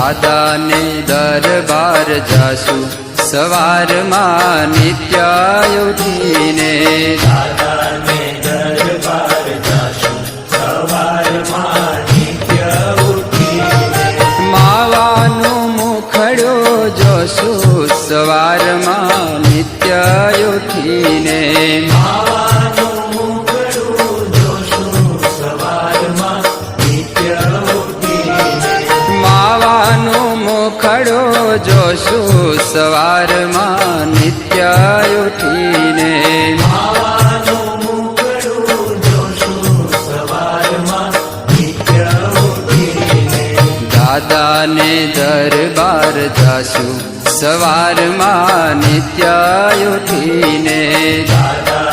દાદાને દરબાર જાશું સવારમાં નિત્ય ઉઠીને. દાદાને દરબાર જાશું સવારમાં નિત્ય ઉઠીને. માવાનું મુખડ્યો જોશું સવારમાં નિત્ય ઉઠીને. માવાનું મુખડું જોશું સવારમાં નિત્ય ઉઠીને. માવાનું મુખડો જોશું સવારમાં નિત્ય ઉઠીને. માવાનું મુખડું જોશું સવારમાં નિત્ય ઉઠીને. દાદાને દરબાર જાશું સવારમાં નિત્ય ઉઠીને. દાદા